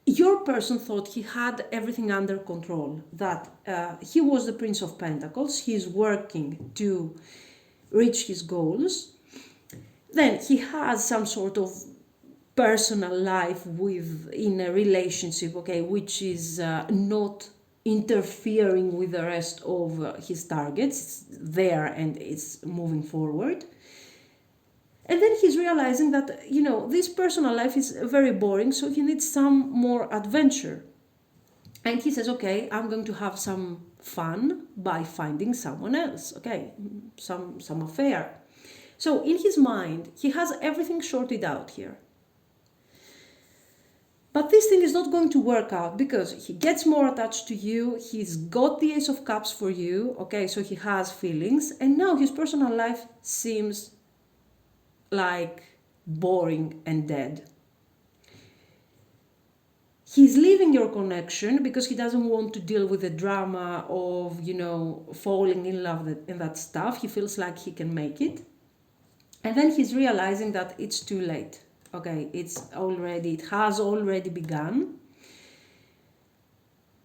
your person thought he had everything under control, that he was the Prince of Pentacles, he's working to reach his goals. Then he has some sort of personal life in a relationship, okay, which is not interfering with the rest of his targets. It's there and it's moving forward. And then he's realizing that, this personal life is very boring, so he needs some more adventure. And he says, okay, I'm going to have some fun by finding someone else, okay, some affair. So in his mind, he has everything sorted out here. But this thing is not going to work out because he gets more attached to you, he's got the Ace of Cups for you, okay, so he has feelings, and now his personal life seems like boring and dead. He's leaving your connection because he doesn't want to deal with the drama of, falling in love and that stuff. He feels like he can make it. And then he's realizing that it's too late. Okay, it has already begun.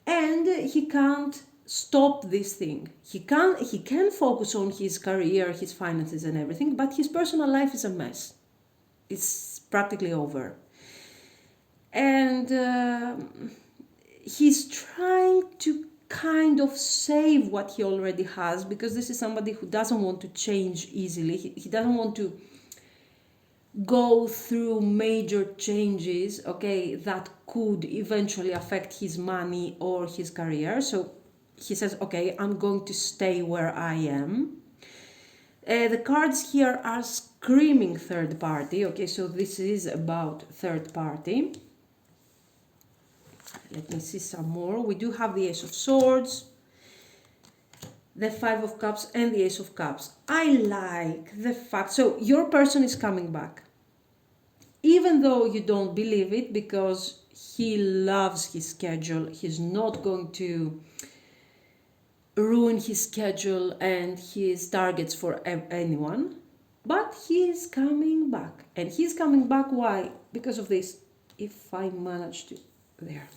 And he can't stop this thing. He can focus on his career, his finances and everything, but his personal life is a mess. It's practically over. And he's trying to kind of save what he already has, because this is somebody who doesn't want to change easily. He doesn't want to go through major changes, okay, that could eventually affect his money or his career. So he says, okay, I'm going to stay where I am. The cards here are screaming third party. Okay, so this is about third party. Let me see some more. We do have the Ace of Swords, the Five of Cups, and the Ace of Cups. I like the fact, so your person is coming back. Even though you don't believe it, because he loves his schedule, he's not going to ruin his schedule and his targets for anyone, but he's coming back. And he's coming back, why? Because of this. If I manage to, there.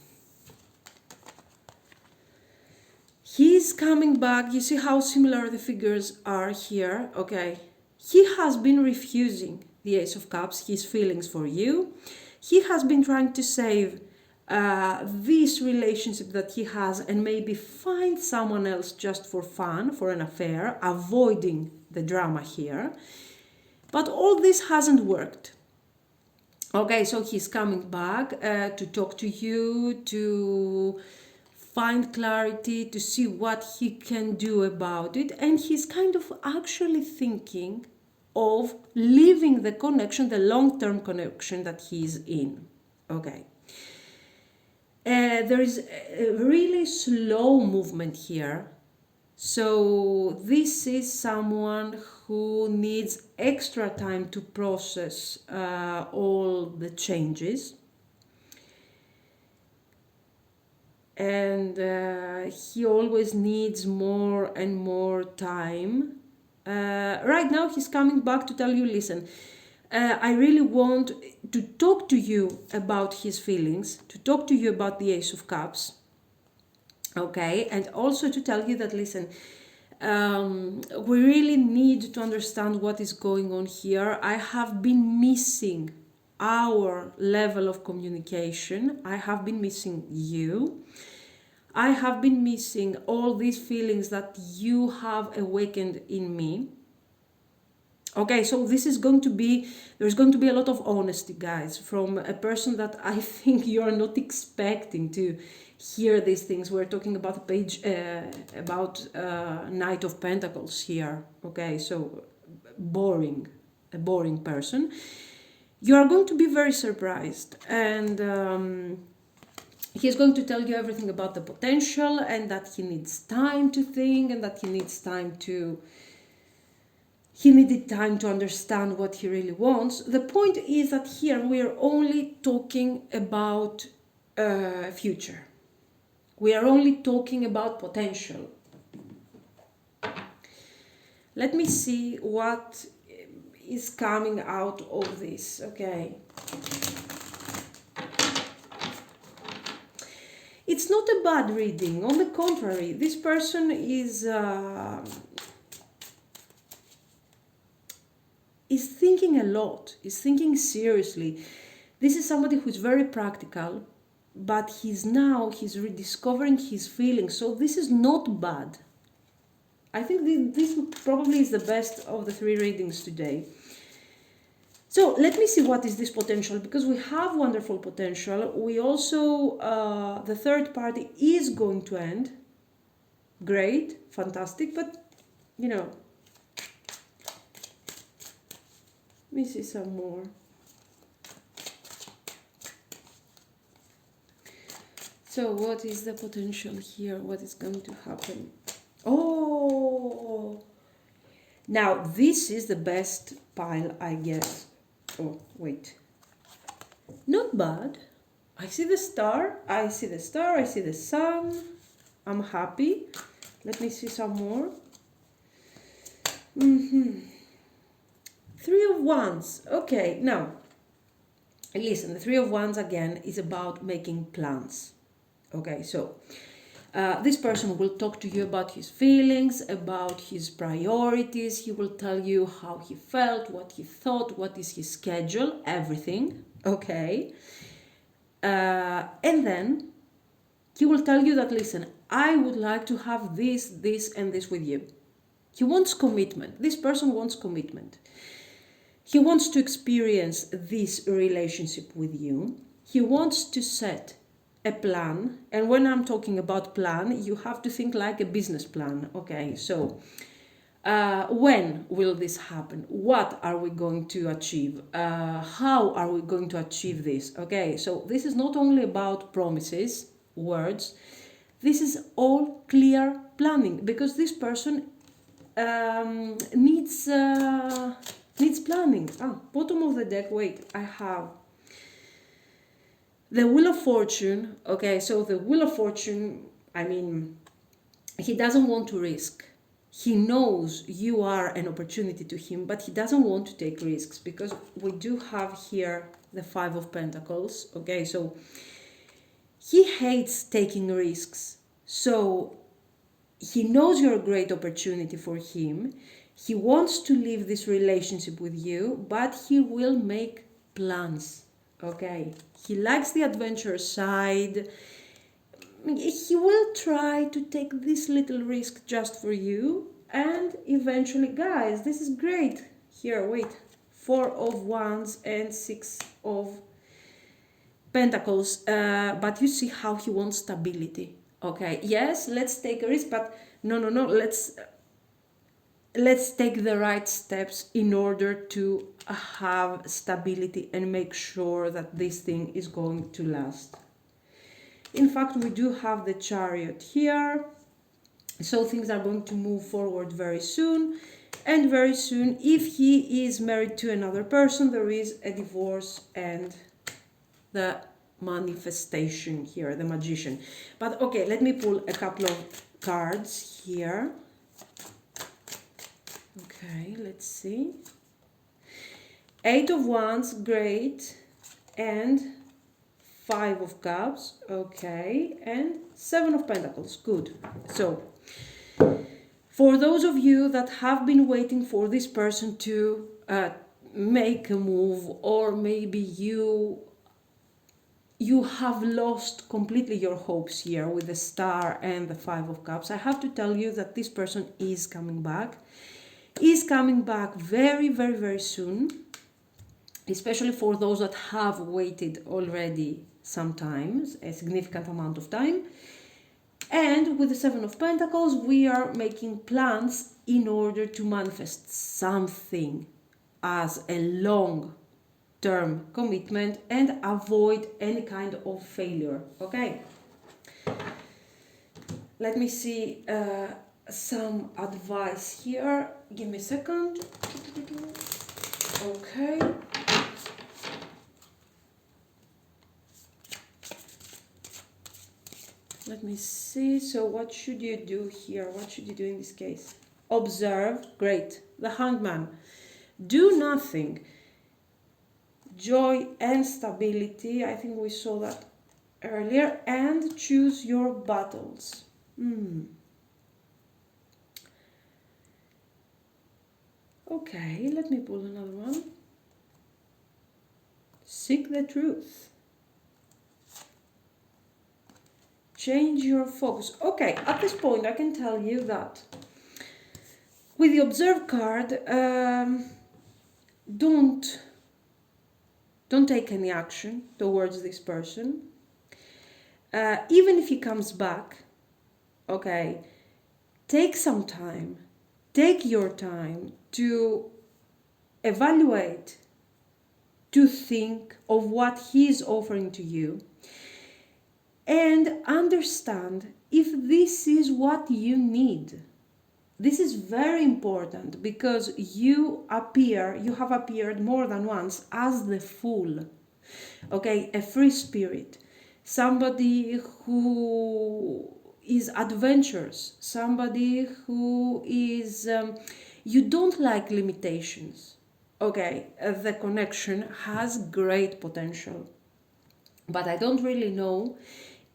He's coming back. You see how similar the figures are here, okay? He has been refusing the Ace of Cups, his feelings for you. He has been trying to save this relationship that he has and maybe find someone else just for fun, for an affair, avoiding the drama here. But all this hasn't worked. Okay, so he's coming back to talk to you, to find clarity, to see what he can do about it. And he's kind of actually thinking of leaving the connection, the long-term connection that he's in. Okay. There is a really slow movement here. So this is someone who needs extra time to process all the changes. And he always needs more and more time. Right now he's coming back to tell you, listen, I really want to talk to you about his feelings, to talk to you about the Ace of Cups, okay, and also to tell you that, listen, we really need to understand what is going on here. I have been missing our level of communication. I have been missing you. I have been missing all these feelings that you have awakened in me. Okay, so this is going to be, there's going to be a lot of honesty, guys, from a person that I think you're not expecting to hear these things. We're talking about a page, about Knight of Pentacles here. Okay, so boring, a boring person. You are going to be very surprised, and He's going to tell you everything about the potential, and that he needs time to think, and that he needed time to understand what he really wants. The point is that here we are only talking about future. We are only talking about potential. Let me see what is coming out of this. Okay. It's not a bad reading. On the contrary, this person is thinking a lot, is thinking seriously. This is somebody who's very practical, but he's rediscovering his feelings. So this is not bad. I think this probably is the best of the 3 readings today. So let me see what is this potential, because we have wonderful potential. We also, the third party is going to end. Great, fantastic, but, you know, let me see some more. So what is the potential here? What is going to happen? Oh, now this is the best pile, I guess. Oh, wait. Not bad. I see the star, I see the sun. I'm happy. Let me see some more. 3 of Wands. Okay, now, listen, the 3 of Wands again is about making plans. Okay, so this person will talk to you about his feelings, about his priorities. He will tell you how he felt, what he thought, what is his schedule, everything. Okay. And then he will tell you that, listen, I would like to have this, and this with you. He wants commitment. This person wants commitment. He wants to experience this relationship with you. He wants to set a plan, and when I'm talking about plan, you have to think like a business plan. Okay, so when will this happen? What are we going to achieve? How are we going to achieve this? Okay, so this is not only about promises, words. This is all clear planning, because this person needs planning. Bottom of the deck. Wait, I have the Wheel of Fortune. Okay, so the Wheel of Fortune, I mean, he doesn't want to risk. He knows you are an opportunity to him, but he doesn't want to take risks, because we do have here the 5 of Pentacles. Okay, so he hates taking risks. So he knows you're a great opportunity for him. He wants to leave this relationship with you, but he will make plans. Okay, he likes the adventure side. He will try to take this little risk just for you, and eventually, guys, this is great. Here, wait, 4 of Wands and 6 of Pentacles, but you see how he wants stability. Okay, yes, let's take a risk, but no, let's take the right steps in order to have stability and make sure that this thing is going to last. In fact, we do have the Chariot here, so things are going to move forward very soon. And very soon, if he is married to another person, there is a divorce and the manifestation here, the Magician. But okay, let me pull a couple of cards here. Okay, let's see. 8 of Wands, great. And 5 of Cups, okay. And 7 of Pentacles, good. So, for those of you that have been waiting for this person to make a move, or maybe you have lost completely your hopes here with the Star and the 5 of Cups, I have to tell you that this person is coming back. Is coming back very, very, very soon, especially for those that have waited already sometimes, a significant amount of time. And with the 7 of Pentacles, we are making plans in order to manifest something as a long-term commitment and avoid any kind of failure. Okay, let me see some advice here. Give me a second. Okay. Let me see. So what should you do here? What should you do in this case? Observe. Great. The Hangman. Do nothing. Joy and stability. I think we saw that earlier. And choose your battles. Okay, let me pull another one. Seek the truth. Change your focus. Okay, at this point I can tell you that with the Observe card, don't take any action towards this person. Even if he comes back, okay, take some time. Take your time to evaluate, to think of what he's offering to you, and understand if this is what you need. This is very important because you have appeared more than once as the Fool. Okay, a free spirit, somebody who is adventurous, somebody who is, you don't like limitations. Okay, the connection has great potential, but I don't really know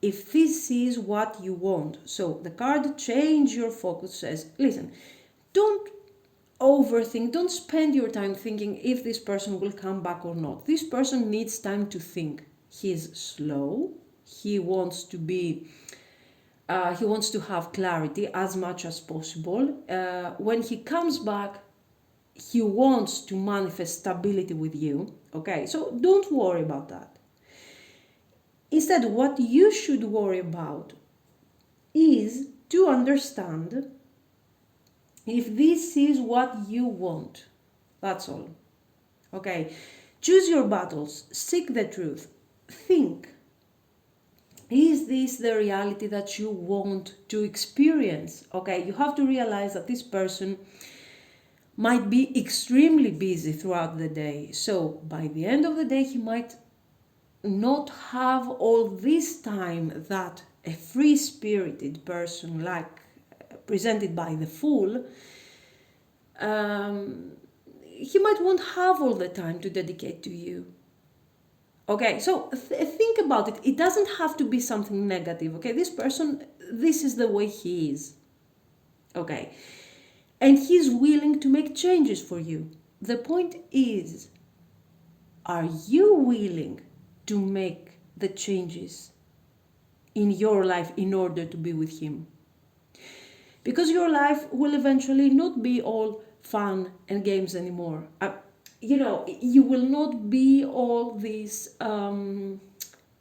if this is what you want. So the card Change Your Focus says, listen, don't overthink, don't spend your time thinking if this person will come back or not. This person needs time to think. He's slow, he wants to have clarity as much as possible. When he comes back, he wants to manifest stability with you. Okay, so don't worry about that. Instead, what you should worry about is to understand if this is what you want. That's all. Okay, choose your battles, seek the truth, think. Is this the reality that you want to experience? Okay, you have to realize that this person might be extremely busy throughout the day. So by the end of the day, he might not have all this time that a free-spirited person like presented by the Fool, he might won't have all the time to dedicate to you. Okay, so think about it. It doesn't have to be something negative. Okay, this person, this is the way he is. Okay, and he's willing to make changes for you. The point is, are you willing to make the changes in your life in order to be with him? Because your life will eventually not be all fun and games anymore. You will not be all this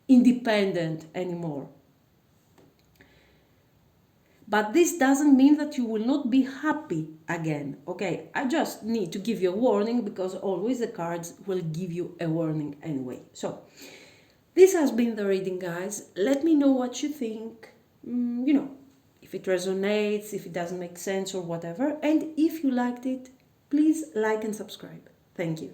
independent anymore. But this doesn't mean that you will not be happy again. Okay, I just need to give you a warning because always the cards will give you a warning anyway. So, this has been the reading, guys. Let me know what you think. If it resonates, if it doesn't make sense or whatever. And if you liked it, please like and subscribe. Thank you.